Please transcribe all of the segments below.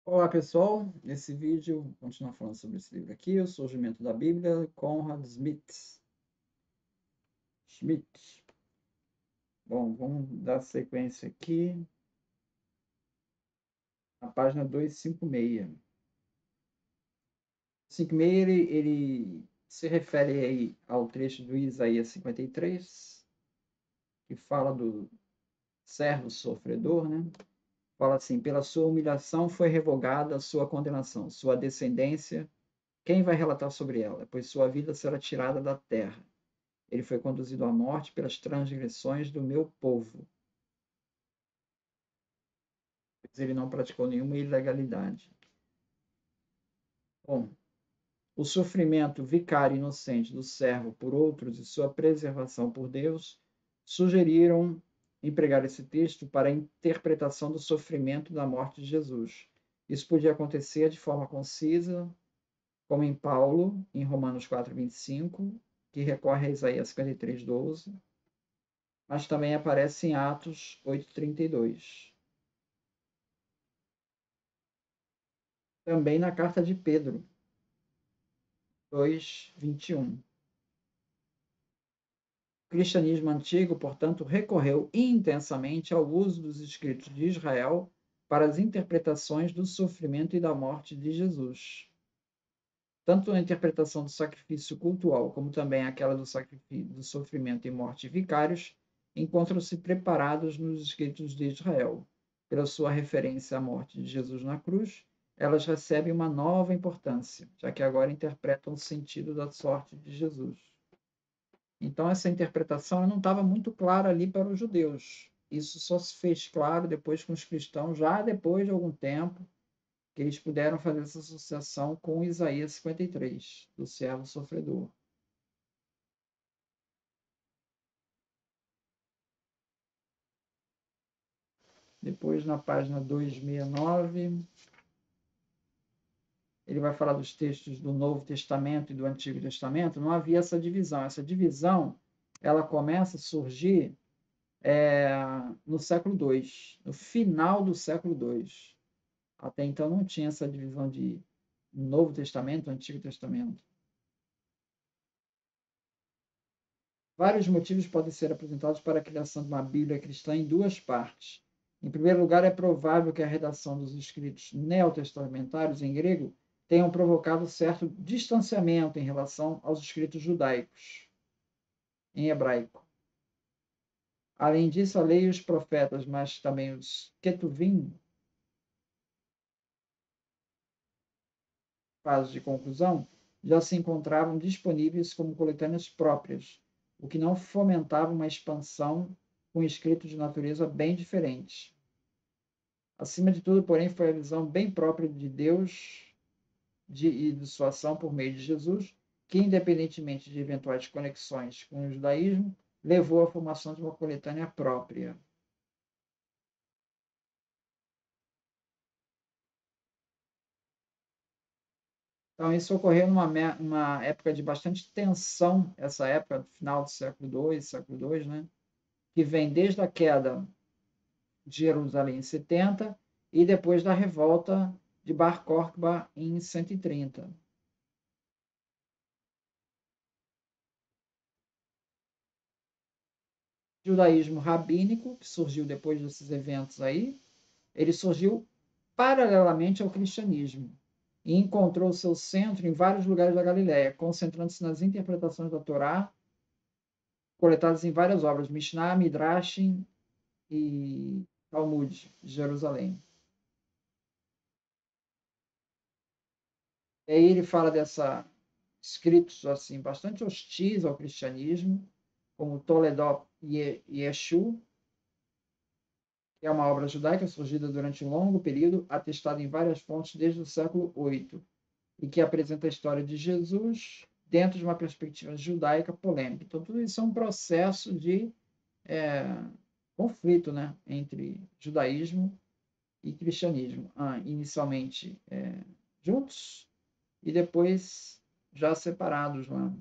Olá pessoal, nesse vídeo vou continuar falando sobre esse livro aqui, O Surgimento da Bíblia, Conrad Schmidt. Bom, vamos dar sequência aqui na página 256. 256 ele se refere aí ao trecho do Isaías 53, que fala do servo sofredor, né? Fala assim: pela sua humilhação foi revogada a sua condenação, sua descendência, quem vai relatar sobre ela? Pois sua vida será tirada da terra. Ele foi conduzido à morte pelas transgressões do meu povo, pois ele não praticou nenhuma ilegalidade. Bom, o sofrimento vicário inocente do servo por outros e sua preservação por Deus sugeriram empregar esse texto para a interpretação do sofrimento da morte de Jesus. Isso podia acontecer de forma concisa, como em Paulo, em Romanos 4:25, que recorre a Isaías 53:12, mas também aparece em Atos 8:32. Também na carta de Pedro 2:21. O cristianismo antigo, portanto, recorreu intensamente ao uso dos escritos de Israel para as interpretações do sofrimento e da morte de Jesus. Tanto a interpretação do sacrifício cultual, como também aquela do sofrimento e morte vicários, encontram-se preparados nos escritos de Israel. Pela sua referência à morte de Jesus na cruz, elas recebem uma nova importância, já que agora interpretam o sentido da sorte de Jesus. Então, essa interpretação não estava muito clara ali para os judeus. Isso só se fez claro depois com os cristãos, já depois de algum tempo, que eles puderam fazer essa associação com Isaías 53, do servo sofredor. Depois, na página 269, ele vai falar dos textos do Novo Testamento e do Antigo Testamento. Não havia essa divisão. Essa divisão ela começa a surgir no século II, no final do século II. Até então não tinha essa divisão de Novo Testamento e Antigo Testamento. Vários motivos podem ser apresentados para a criação de uma Bíblia cristã em duas partes. Em primeiro lugar, é provável que a redação dos escritos neotestamentários em grego tenham provocado certo distanciamento em relação aos escritos judaicos em hebraico. Além disso, a lei e os profetas, mas também os Ketuvim, fase de conclusão, já se encontravam disponíveis como coletâneas próprias, o que não fomentava uma expansão com escritos de natureza bem diferente. Acima de tudo, porém, foi a visão bem própria de Deus e de sua ação por meio de Jesus, que, independentemente de eventuais conexões com o judaísmo, levou à formação de uma coletânea própria. Então, isso ocorreu numa época de bastante tensão, essa época, final do século II, né? Que vem desde a queda de Jerusalém em 70 e depois da revolta de Bar Kokhba em 130. O judaísmo rabínico, que surgiu depois desses eventos aí, ele surgiu paralelamente ao cristianismo e encontrou seu centro em vários lugares da Galiléia, concentrando-se nas interpretações da Torá, coletadas em várias obras, Mishnah, Midrash e Talmud de Jerusalém. E aí ele fala dessa escritos assim bastante hostis ao cristianismo, como Toledot Yeshu, que é uma obra judaica surgida durante um longo período, atestada em várias fontes desde o século VIII, e que apresenta a história de Jesus dentro de uma perspectiva judaica polêmica. Então, tudo isso é um processo de é, conflito, né, entre judaísmo e cristianismo, inicialmente juntos e depois já separados lá.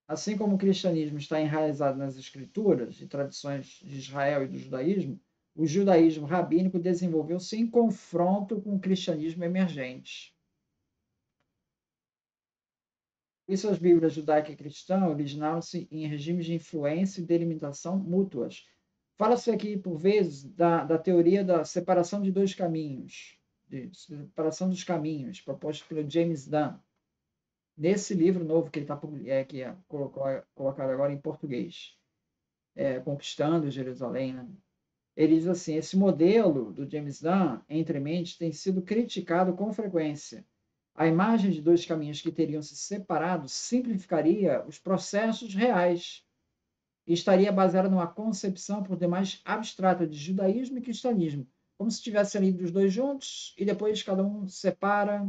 Assim como o cristianismo está enraizado nas escrituras e tradições de Israel e do judaísmo, o judaísmo rabínico desenvolveu-se em confronto com o cristianismo emergente. Por isso, as Bíblias judaica e cristã originaram-se em regimes de influência e delimitação mútuas. Fala-se aqui, por vezes, da teoria da separação de dois caminhos, de separação dos caminhos, proposta pelo James Dunn, nesse livro novo que ele está colocado agora em português, Conquistando Jerusalém. Né? Ele diz assim: esse modelo do James Dunn, entre mentes, tem sido criticado com frequência. A imagem de dois caminhos que teriam se separado simplificaria os processos reais e estaria baseada numa concepção por demais abstrata de judaísmo e cristianismo, como se tivessem ali os dois juntos e depois cada um separa,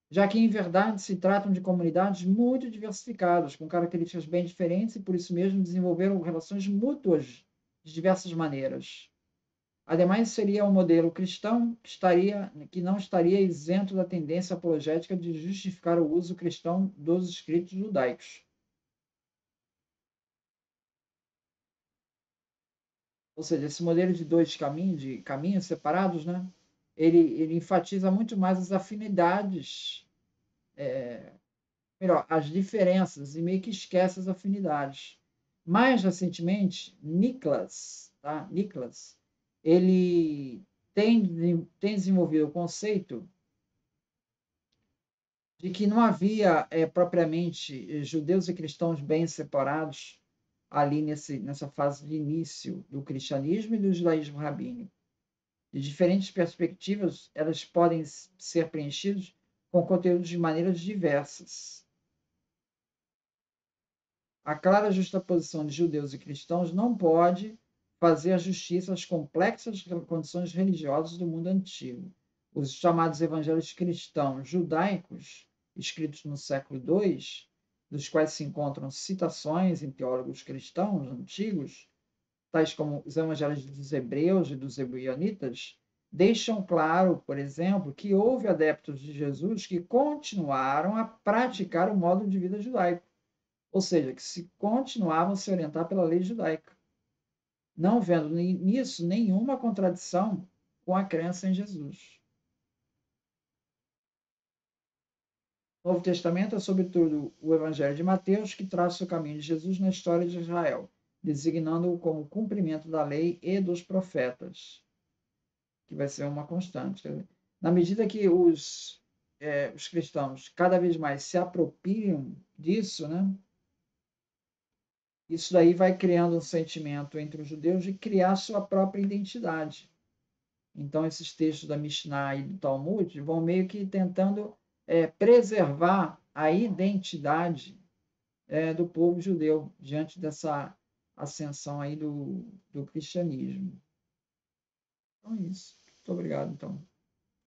já que em verdade se tratam de comunidades muito diversificadas, com características bem diferentes e por isso mesmo desenvolveram relações mútuas de diversas maneiras. Ademais, seria um modelo cristão que não estaria isento da tendência apologética de justificar o uso cristão dos escritos judaicos. Ou seja, esse modelo de caminhos separados, né? Ele enfatiza muito mais as afinidades, melhor, as diferenças, e meio que esquece as afinidades. Mais recentemente, Niklas, tá? Niklas, ele tem desenvolvido o conceito de que não havia propriamente judeus e cristãos bem separados ali nessa fase de início do cristianismo e do judaísmo rabínico. De diferentes perspectivas, elas podem ser preenchidas com conteúdos de maneiras diversas. A clara justaposição de judeus e cristãos não pode fazer justiça às complexas condições religiosas do mundo antigo. Os chamados evangelhos cristãos judaicos, escritos no século II, dos quais se encontram citações em teólogos cristãos antigos, tais como os evangelhos dos hebreus e dos ebionitas, deixam claro, por exemplo, que houve adeptos de Jesus que continuaram a praticar o modo de vida judaico, ou seja, que se continuavam a se orientar pela lei judaica, não vendo nisso nenhuma contradição com a crença em Jesus. O Novo Testamento é, sobretudo, o Evangelho de Mateus, que traça o caminho de Jesus na história de Israel, designando-o como cumprimento da lei e dos profetas, que vai ser uma constante. Na medida que os cristãos cada vez mais se apropriam disso, né? Isso daí vai criando um sentimento entre os judeus de criar sua própria identidade. Então, esses textos da Mishnah e do Talmud vão meio que tentando preservar a identidade do povo judeu diante dessa ascensão aí do cristianismo. Então, é isso. Muito obrigado, então.